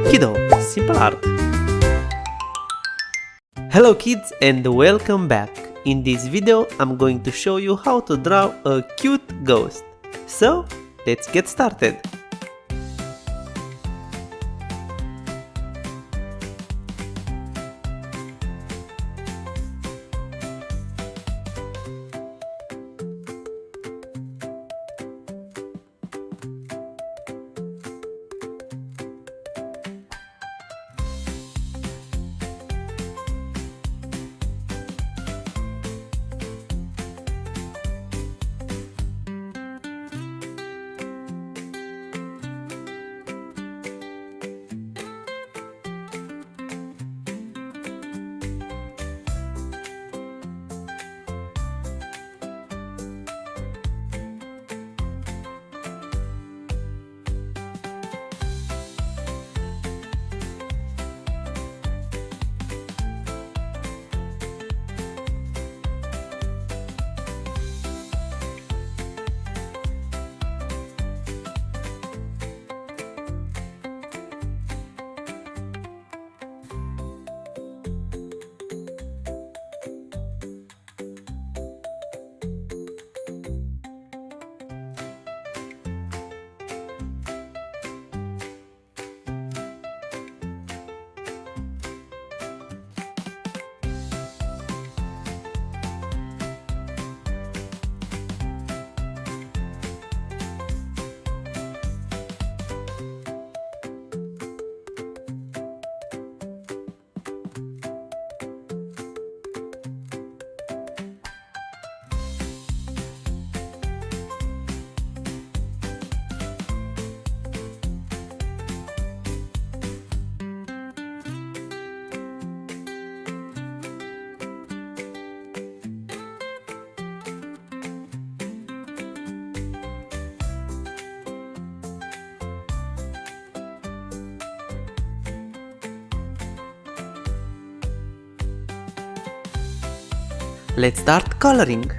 Kiddo, simple art. Hello kids and welcome back. In this video I'm going to show you how to draw a cute ghost. So let's get started. Let's start coloring.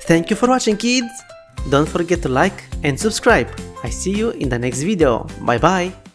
Thank you for watching kids! Don't forget to like and subscribe. I see you in the next video. Bye bye!